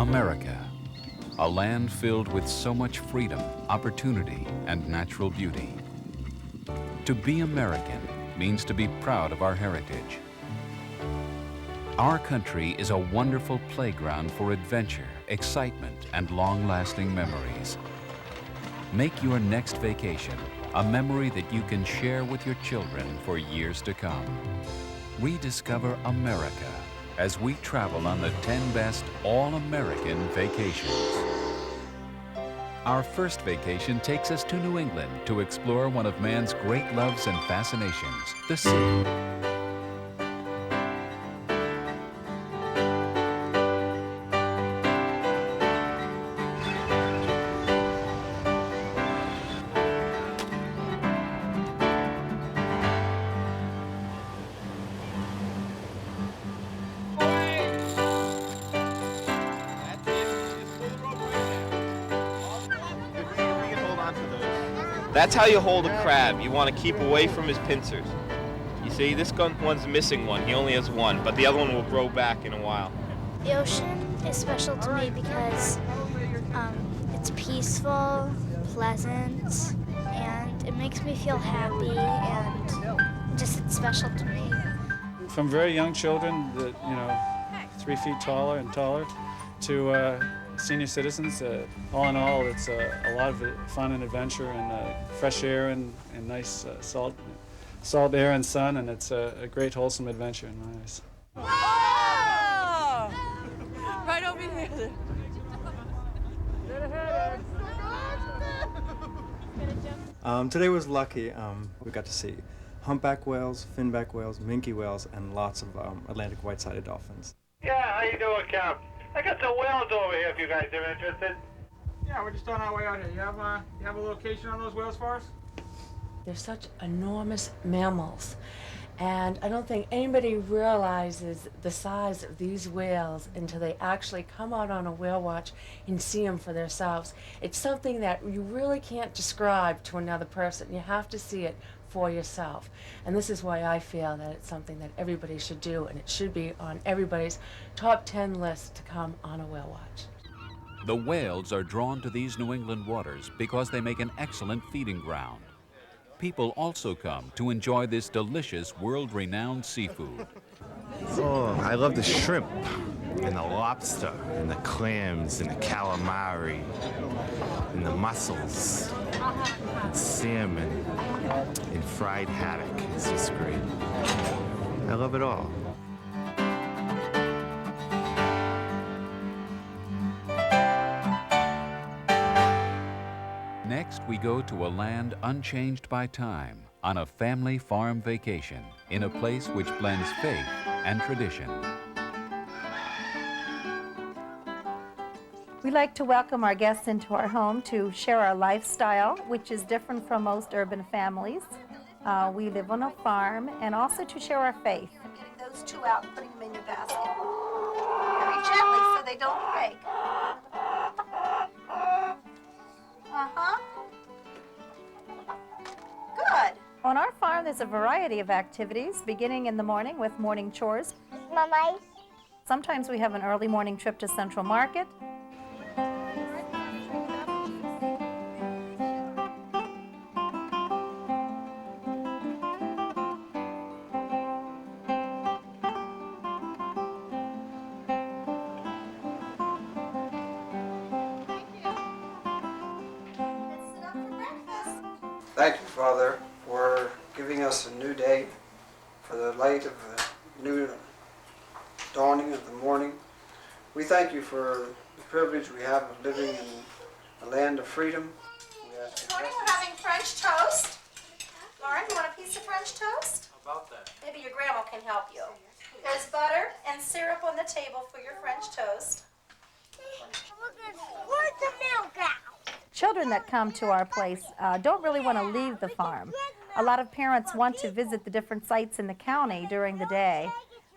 America, a land filled with so much freedom, opportunity, and natural beauty. To be American means to be proud of our heritage. Our country is a wonderful playground for adventure, excitement, and long-lasting memories. Make your next vacation a memory that you can share with your children for years to come. Rediscover America as we travel on the 10 best all-American vacations. Our first vacation takes us to New England to explore one of man's great loves and fascinations, the sea. That's how you hold a crab. You want to keep away from his pincers. You see, this one's missing one. He only has one, but the other one will grow back in a while. The ocean is special to me because it's peaceful, pleasant, and it makes me feel happy, and just it's special to me. From very young children that, 3 feet taller and taller to senior citizens, all in all, it's a lot of fun and adventure and fresh air and nice salt air and sun, and it's a great wholesome adventure in my eyes. Oh! Right over here. Today was lucky. We got to see humpback whales, finback whales, minke whales, and lots of Atlantic white-sided dolphins. Yeah, how you doing, Cap? I got some whales over here if you guys are interested. Yeah, we're just on our way out here. You have a location on those whales for us? They're such enormous mammals, and I don't think anybody realizes the size of these whales until they actually come out on a whale watch and see them for themselves. It's something that you really can't describe to another person. You have to see it for yourself. And this is why I feel that it's something that everybody should do, and it should be on everybody's top 10 list to come on a whale watch. The whales are drawn to these New England waters because they make an excellent feeding ground. People also come to enjoy this delicious, world-renowned seafood. Oh, I love the shrimp and the lobster and the clams and the calamari and the mussels and salmon and fried haddock. It's just great. I love it all. Next, we go to a land unchanged by time on a family farm vacation in a place which blends faith and tradition. We like to welcome our guests into our home to share our lifestyle, which is different from most urban families. We live on a farm, and also to share our faith. Getting those two out and putting them in your basket. Very gently so they don't break. Good. On our farm, there's a variety of activities, beginning in the morning with morning chores. Mama. Sometimes we have an early morning trip to Central Market. Thank you, Father, for giving us a new day, for the light of a new dawning of the morning. We thank you for the privilege we have of living in a land of freedom. This morning we're having French toast. Lauren, you want a piece of French toast? How about that? Maybe your grandma can help you. There's butter and syrup on the table for your French toast. Where's the milk out? Children that come to our place don't really want to leave the farm. A lot of parents want to visit the different sites in the county during the day,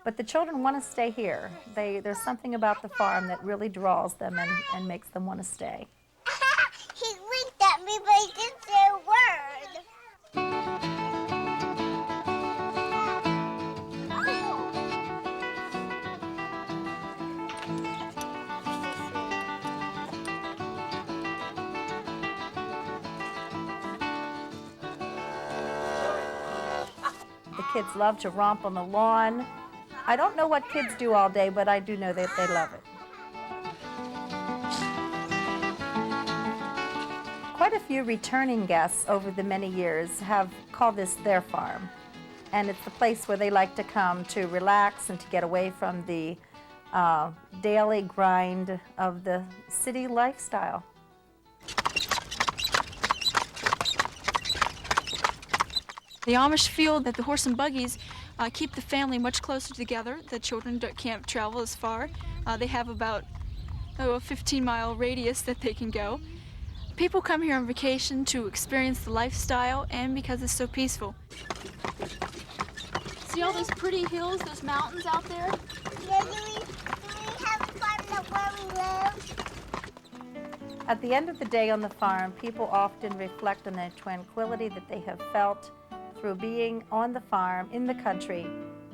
but the children want to stay here. There's something about the farm that really draws them and makes them want to stay. He winked at me, but he didn't say a word. kids love to romp on the lawn. I don't know what kids do all day, but I do know that they love it. Quite a few returning guests over the many years have called this their farm. And it's the place where they like to come to relax and to get away from the daily grind of the city lifestyle. The Amish feel that the horse and buggies keep the family much closer together. The children can't travel as far. They have about a 15-mile radius that they can go. People come here on vacation to experience the lifestyle and because it's so peaceful. See all those pretty hills, those mountains out there? Yeah, do we have a farm where we live? At the end of the day on the farm, people often reflect on the tranquility that they have felt through being on the farm, in the country,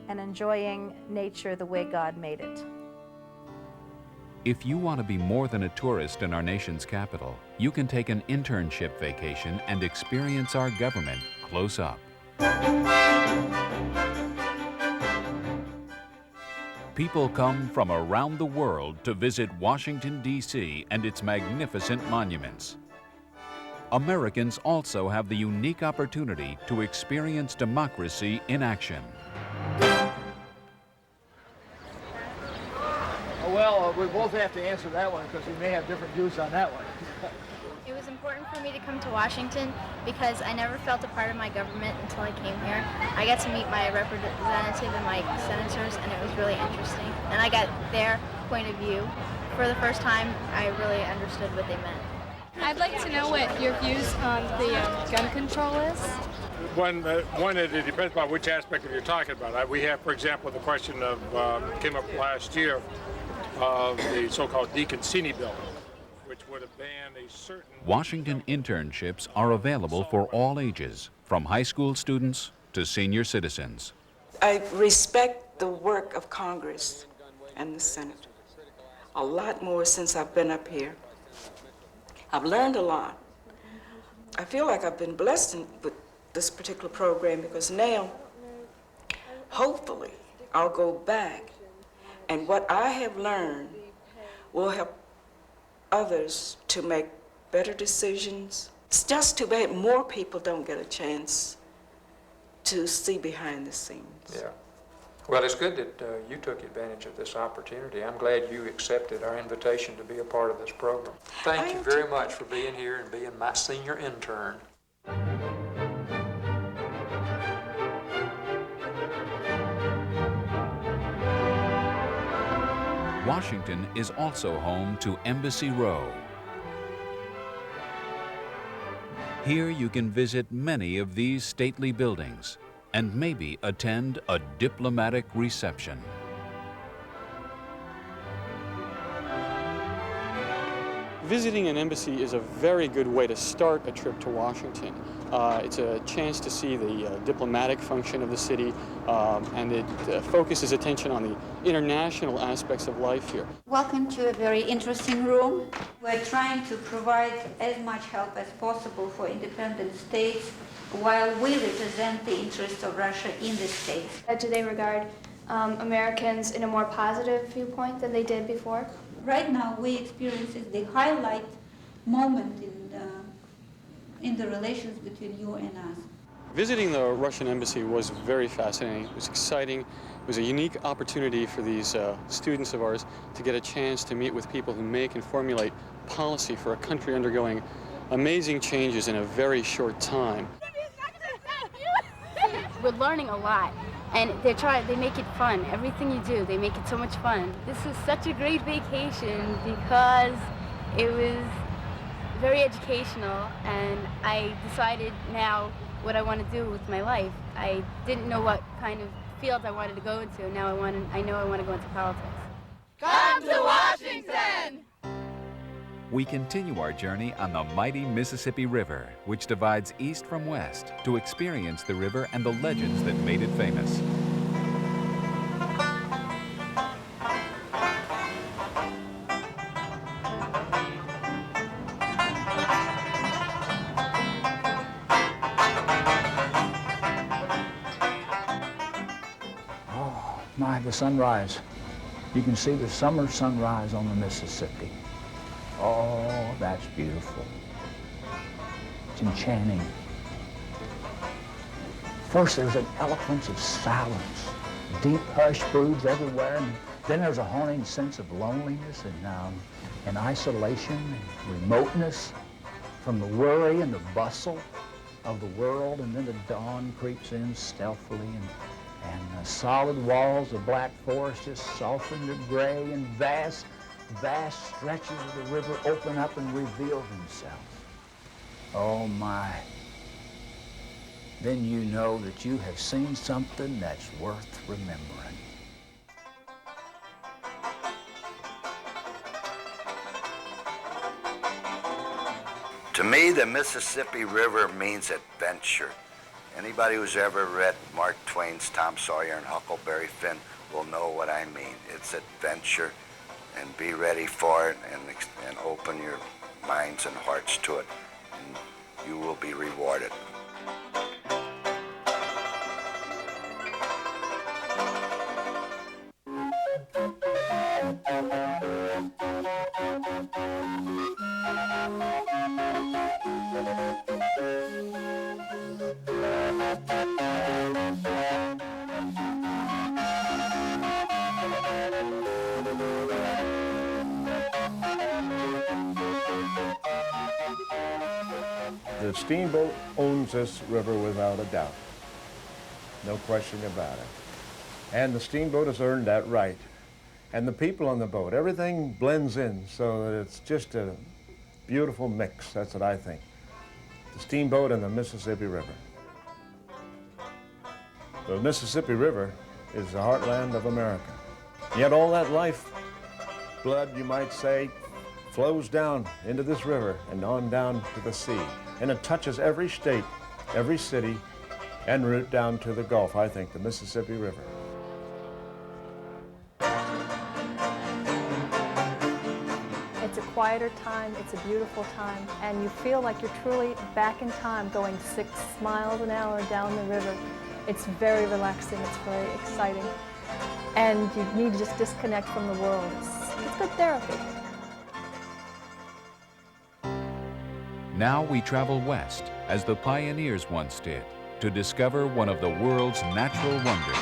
and enjoying nature the way God made it. If you want to be more than a tourist in our nation's capital, you can take an internship vacation and experience our government close up. People come from around the world to visit Washington, D.C. and its magnificent monuments. Americans also have the unique opportunity to experience democracy in action. Well, we both have to answer that one because we may have different views on that one. It was important for me to come to Washington because I never felt a part of my government until I came here. I got to meet my representative and my senators, and it was really interesting. And I got their point of view. For the first time, I really understood what they meant. I'd like to know what your views on the gun control is. One, it depends on which aspect of you're talking about. We have, for example, the question of, came up last year, of the so-called DeConcini bill, which would have banned a certain... Washington internships are available for all ages, from high school students to senior citizens. I respect the work of Congress and the Senate a lot more since I've been up here. I've learned a lot. I feel like I've been blessed with this particular program because now, hopefully, I'll go back and what I have learned will help others to make better decisions. It's just too bad more people don't get a chance to see behind the scenes. Yeah. Well, it's good that you took advantage of this opportunity. I'm glad you accepted our invitation to be a part of this program. Thank you very much for being here and being my senior intern. Washington is also home to Embassy Row. Here you can visit many of these stately buildings and maybe attend a diplomatic reception. Visiting an embassy is a very good way to start a trip to Washington. It's a chance to see the diplomatic function of the city, and it focuses attention on the international aspects of life here. Welcome to a very interesting room. We're trying to provide as much help as possible for independent states while we represent the interests of Russia in the states. Do they regard Americans in a more positive viewpoint than they did before? Right now, we experience the highlight moment in the relations between you and us. Visiting the Russian embassy was very fascinating. It was exciting. It was a unique opportunity for these students of ours to get a chance to meet with people who make and formulate policy for a country undergoing amazing changes in a very short time. We're learning a lot, and they make it fun. Everything you do, they make it so much fun. This is such a great vacation because it was very educational, and I decided now what I want to do with my life. I didn't know what kind of field I wanted to go into. Now I know I want to go into politics. Come to Washington! We continue our journey on the mighty Mississippi River, which divides east from west, to experience the river and the legends that made it famous. the sunrise. You can see the summer sunrise on the Mississippi. Oh, that's beautiful. It's enchanting. First, there's an eloquence of silence. Deep hush broods everywhere, and then there's a haunting sense of loneliness and isolation and remoteness from the worry and the bustle of the world, and then the dawn creeps in stealthily, and the solid walls of black forest just soften to gray, and vast stretches of the river open up and reveal themselves. Oh my. Then you know that you have seen something that's worth remembering. To me, the Mississippi River means adventure. Anybody who's ever read Mark Twain's Tom Sawyer and Huckleberry Finn will know what I mean. It's adventure, and be ready for it, and open your minds and hearts to it, and you will be rewarded. The steamboat owns this river without a doubt. No question about it. And the steamboat has earned that right. And the people on the boat, everything blends in so that it's just a beautiful mix. That's what I think. The steamboat and the Mississippi River. The Mississippi River is the heartland of America. Yet all that life, blood, you might say, flows down into this river and on down to the sea. And it touches every state, every city, en route down to the Gulf, I think, the Mississippi River. It's a quieter time, it's a beautiful time, and you feel like you're truly back in time going 6 miles an hour down the river. It's very relaxing, it's very exciting, and you need to just disconnect from the world. It's good therapy. Now we travel west, as the pioneers once did, to discover one of the world's natural wonders.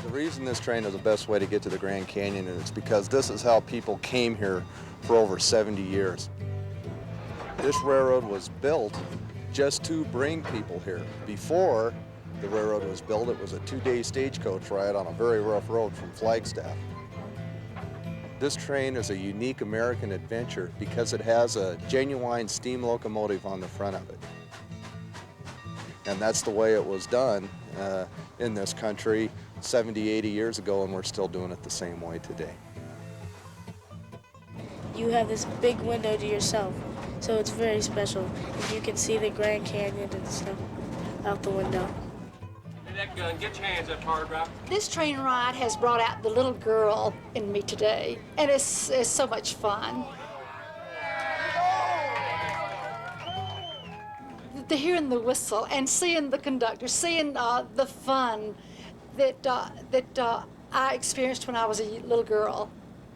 The reason this train is the best way to get to the Grand Canyon is because this is how people came here for over 70 years. This railroad was built just to bring people here. Before the railroad was built, it was a 2-day stagecoach ride on a very rough road from Flagstaff. This train is a unique American adventure because it has a genuine steam locomotive on the front of it. And that's the way it was done in this country 70, 80 years ago, and we're still doing it the same way today. You have this big window to yourself, so it's very special. And you can see the Grand Canyon and stuff out the window. That gun, get your hands up, hard rock. This train ride has brought out the little girl in me today, and it's so much fun. The hearing the whistle and seeing the conductor, seeing the fun that I experienced when I was a little girl.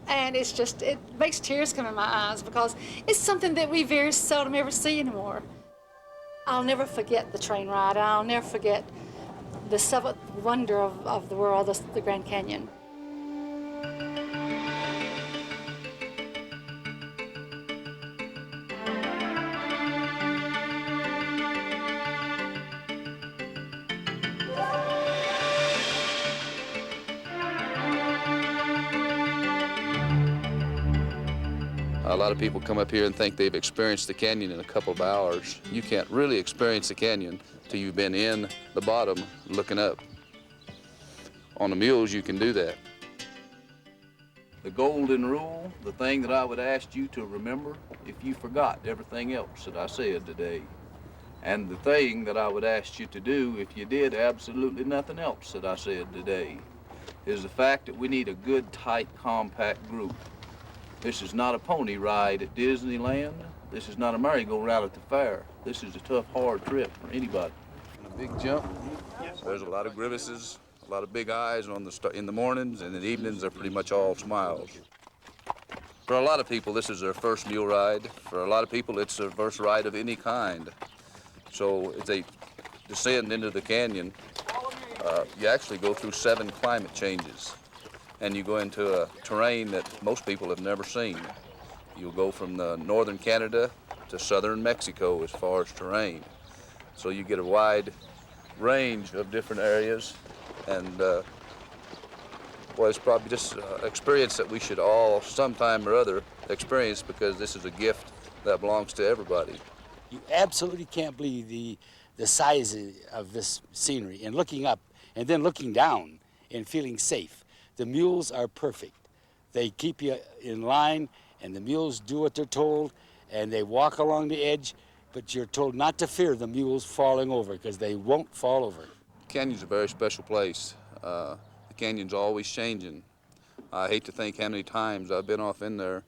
And it's just, it makes tears come in my eyes because it's something that we very seldom ever see anymore. I'll never forget the train ride. I'll never forget the seventh wonder of the world, the Grand Canyon. A lot of people come up here and think they've experienced the canyon in a couple of hours. You can't really experience the canyon till you've been in the bottom looking up. On the mules, you can do that. The golden rule, the thing that I would ask you to remember if you forgot everything else that I said today. And the thing that I would ask you to do if you did absolutely nothing else that I said today is the fact that we need a good, tight, compact group. This is not a pony ride at Disneyland. This is not a merry-go-round at the fair. This is a tough, hard trip for anybody. A big jump. There's a lot of grimaces, a lot of big eyes in the mornings, and in the evenings they're pretty much all smiles. For a lot of people, this is their first mule ride. For a lot of people, it's their first ride of any kind. So as they descend into the canyon, you actually go through 7 climate changes. And you go into a terrain that most people have never seen. You'll go from the northern Canada to southern Mexico as far as terrain. So you get a wide range of different areas, and well, it's probably just an experience that we should all sometime or other experience, because this is a gift that belongs to everybody. You absolutely can't believe the size of this scenery, and looking up and then looking down and feeling safe. The mules are perfect. They keep you in line, and the mules do what they're told, and they walk along the edge, but you're told not to fear the mules falling over, because they won't fall over. The canyon's a very special place. The canyon's always changing. I hate to think how many times I've been off in there,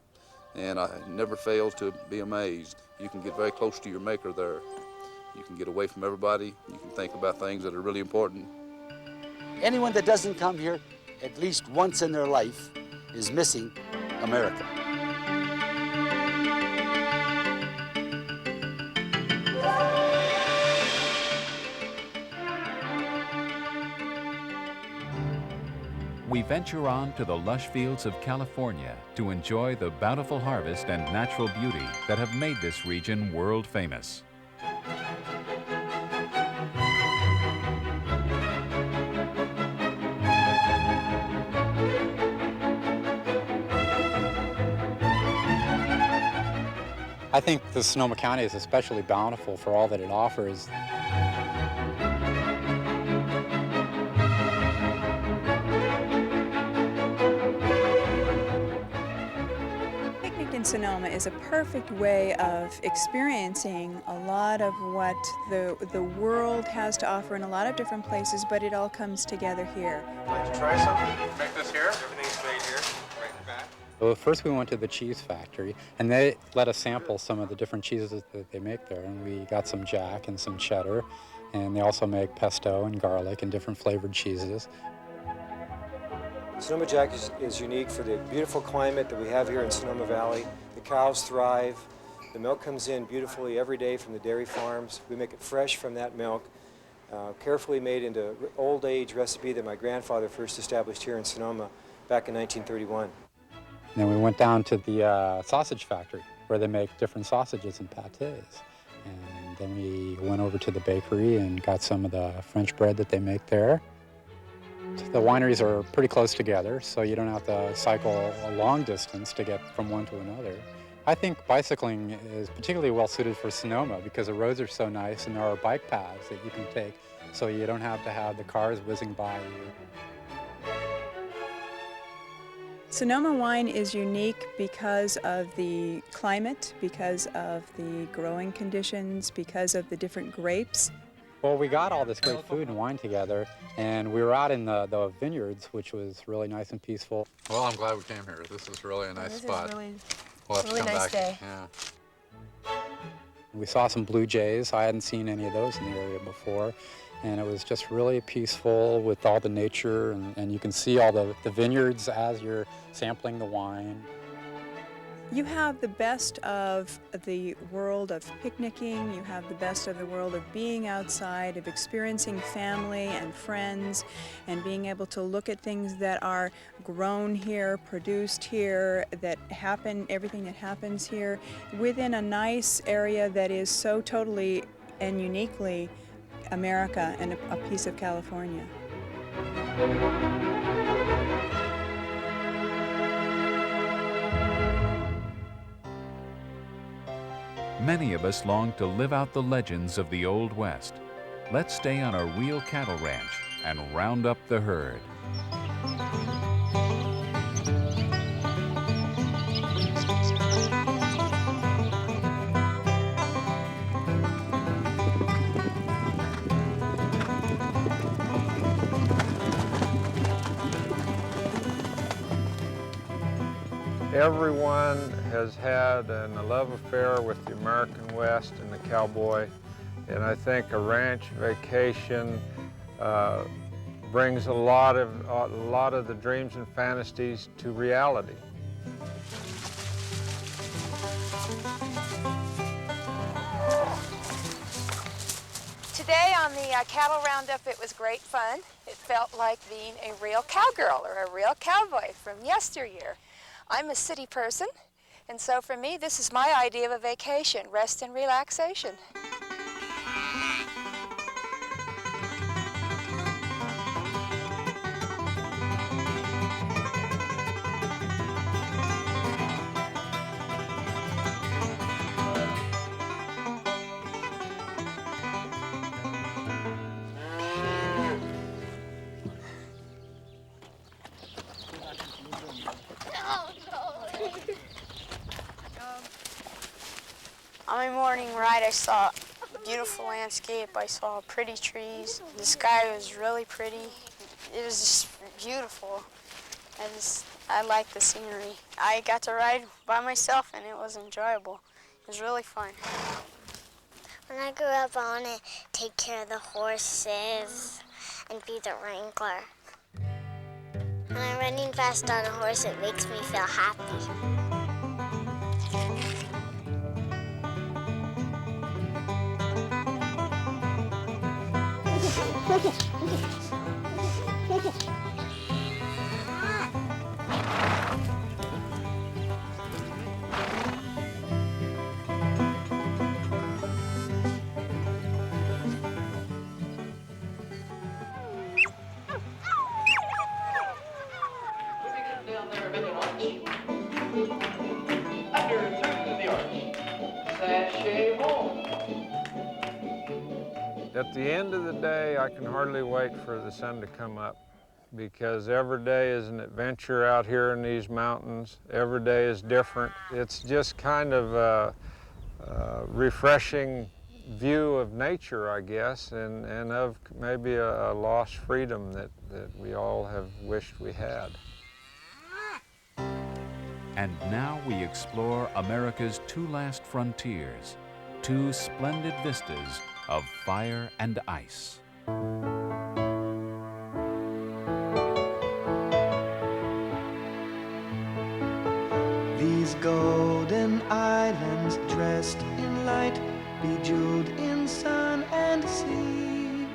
and I never fail to be amazed. You can get very close to your maker there. You can get away from everybody. You can think about things that are really important. Anyone that doesn't come here at least once in their life is missing America. We venture on to the lush fields of California to enjoy the bountiful harvest and natural beauty that have made this region world famous. I think the Sonoma County is especially bountiful for all that it offers. Picnic in Sonoma is a perfect way of experiencing a lot of what the world has to offer in a lot of different places, but it all comes together here. Like to try something? Make this here? Everything's made here, right in the back. Well, first we went to the cheese factory, and they let us sample some of the different cheeses that they make there. And we got some Jack and some cheddar, and they also make pesto and garlic and different flavored cheeses. Sonoma Jack is unique for the beautiful climate that we have here in Sonoma Valley. The cows thrive. The milk comes in beautifully every day from the dairy farms. We make it fresh from that milk, carefully made into old age recipe that my grandfather first established here in Sonoma back in 1931. And then we went down to the sausage factory where they make different sausages and pâtés. And then we went over to the bakery and got some of the French bread that they make there. The wineries are pretty close together, so you don't have to cycle a long distance to get from one to another. I think bicycling is particularly well suited for Sonoma because the roads are so nice and there are bike paths that you can take, so you don't have to have the cars whizzing by you. Sonoma wine is unique because of the climate, because of the growing conditions, because of the different grapes. Well, we got all this great food and wine together, and we were out in the vineyards, which was really nice and peaceful. Well, I'm glad we came here. This is really a nice spot. We'll have to come nice back. day. Yeah. We saw some blue jays. I hadn't seen any of those in the area before. And it was just really peaceful with all the nature, and you can see all the vineyards as you're sampling the wine. You have the best of the world of picnicking, you have the best of the world of being outside, of experiencing family and friends, and being able to look at things that are grown here, produced here, that happen, everything that happens here, within a nice area that is so totally and uniquely America and a piece of California. Many of us long to live out the legends of the Old West. Let's stay on a real cattle ranch and round up the herd. Everyone has had a love affair with the American West and the cowboy, and I think a ranch vacation brings a lot of the dreams and fantasies to reality. Today on the cattle roundup, it was great fun. It felt like being a real cowgirl or a real cowboy from yesteryear. I'm a city person, and so for me, this is my idea of a vacation, rest and relaxation. On my morning ride, I saw a beautiful landscape. I saw pretty trees. The sky was really pretty. It was just beautiful. I liked the scenery. I got to ride by myself, and it was enjoyable. It was really fun. When I grew up, I want to take care of the horses and be the wrangler. When I'm running fast on a horse, it makes me feel happy. At the end of the day, I can hardly wait for the sun to come up, because every day is an adventure out here in these mountains. Every day is different. It's just kind of a refreshing view of nature, I guess, and of maybe a lost freedom that we all have wished we had. And now we explore America's two last frontiers, two splendid vistas of fire and ice. These golden islands dressed in light, bejeweled in sun and sea,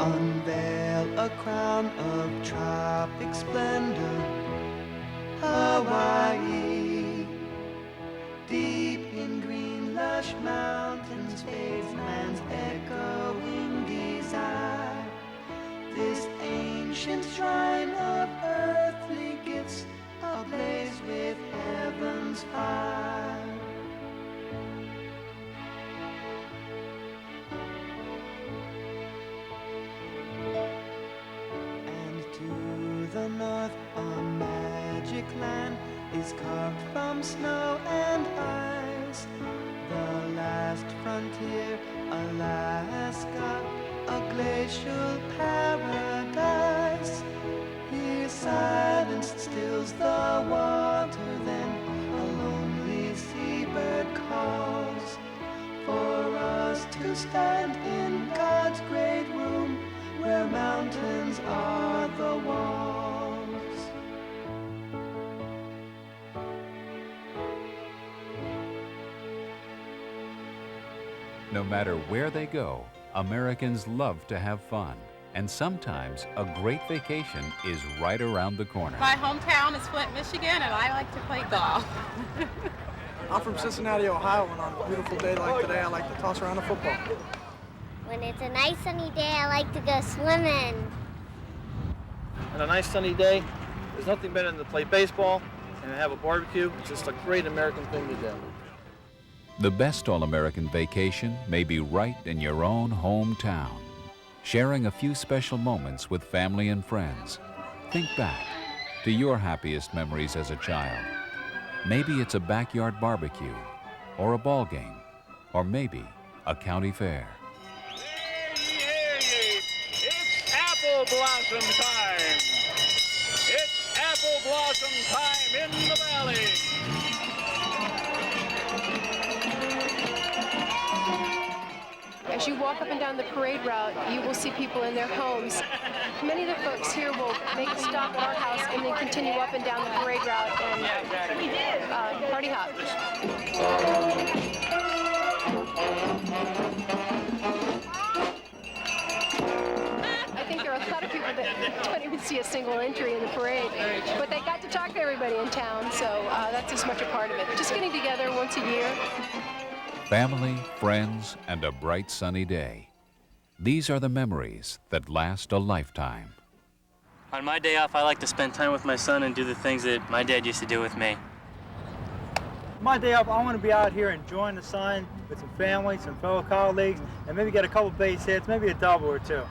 unveil a crown of tropic splendor, Hawaii. Deep in green, lush mountains, fades man's echoing desire. This ancient shrine of earthly gifts, ablaze with heaven's fire. And to the north, a magic land is carved from snow and ice. The last frontier, Alaska, a glacial paradise. Here silence stills the water, then a lonely seabird calls for us to stand in God's great room, where mountains are the walls. No matter where they go, Americans love to have fun. And sometimes a great vacation is right around the corner. My hometown is Flint, Michigan, and I like to play golf. I'm from Cincinnati, Ohio, and on a beautiful day like today, I like to toss around a football. When it's a nice sunny day, I like to go swimming. On a nice sunny day, there's nothing better than to play baseball and have a barbecue. It's just a great American thing to do. The best all-American vacation may be right in your own hometown. Sharing a few special moments with family and friends. Think back to your happiest memories as a child. Maybe it's a backyard barbecue, or a ball game, or maybe a county fair. It's apple blossom time. It's apple blossom time in the valley. As you walk up and down the parade route, you will see people in their homes. Many of the folks here will make a stop at our house and then continue up and down the parade route and party hop. I think there are a lot of people that don't even see a single entry in the parade, but they got to talk to everybody in town, so that's as much a part of it. Just getting together once a year. Family, friends, and a bright sunny day. These are the memories that last a lifetime. On my day off, I like to spend time with my son and do the things that my dad used to do with me. My day off, I want to be out here enjoying the sun with some family, some fellow colleagues, and maybe get a couple base hits, maybe a double or two.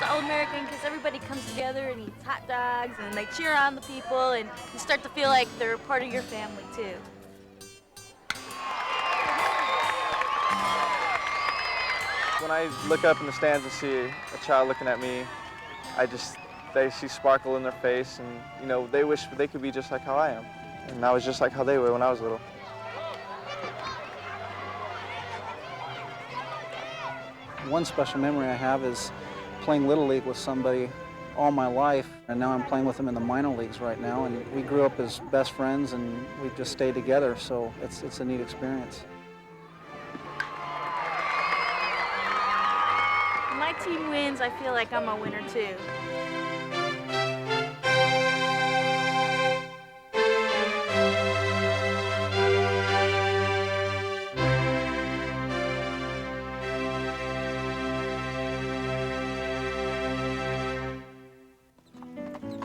All-American because everybody comes together and eats hot dogs and they cheer on the people and you start to feel like they're part of your family too. When I look up in the stands and see a child looking at me, they see sparkle in their face, and you know, they wish they could be just like how I am. And I was just like how they were when I was little. One special memory I have is playing Little League with somebody all my life, and now I'm playing with them in the minor leagues right now, and we grew up as best friends and we just stayed together, so it's a neat experience. When my team wins, I feel like I'm a winner too.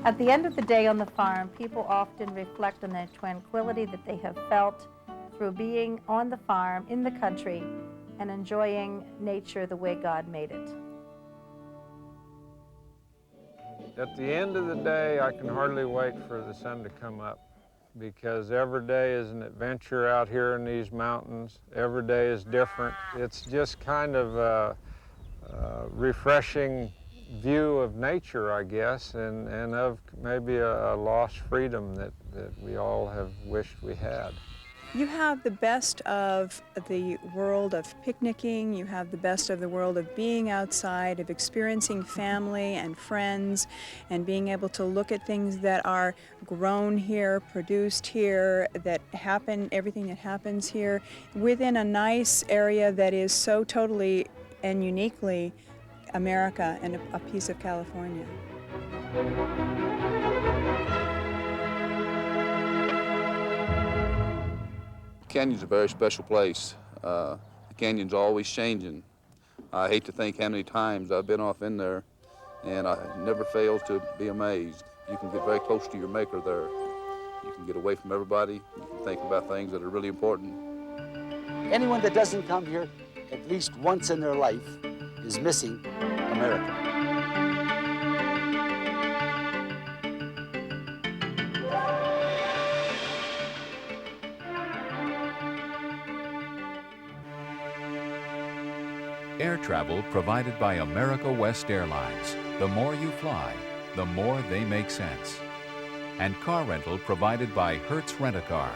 At the end of the day on the farm, people often reflect on the tranquility that they have felt through being on the farm, in the country, and enjoying nature the way God made it. At the end of the day, I can hardly wait for the sun to come up, because every day is an adventure out here in these mountains. Every day is different. It's just kind of a refreshing view of nature, I guess, and of maybe a lost freedom that we all have wished we had. You have the best of the world of picnicking, you have the best of the world of being outside, of experiencing family and friends, and being able to look at things that are grown here, produced here, that happen, everything that happens here, within a nice area that is so totally and uniquely America and a piece of California. Canyon's a very special place. The canyon's always changing. I hate to think how many times I've been off in there, and I never fail to be amazed. You can get very close to your maker there. You can get away from everybody. You can think about things that are really important. Anyone that doesn't come here at least once in their life is missing America. Air travel provided by America West Airlines. The more you fly, the more they make sense. And car rental provided by Hertz Rent-A-Car.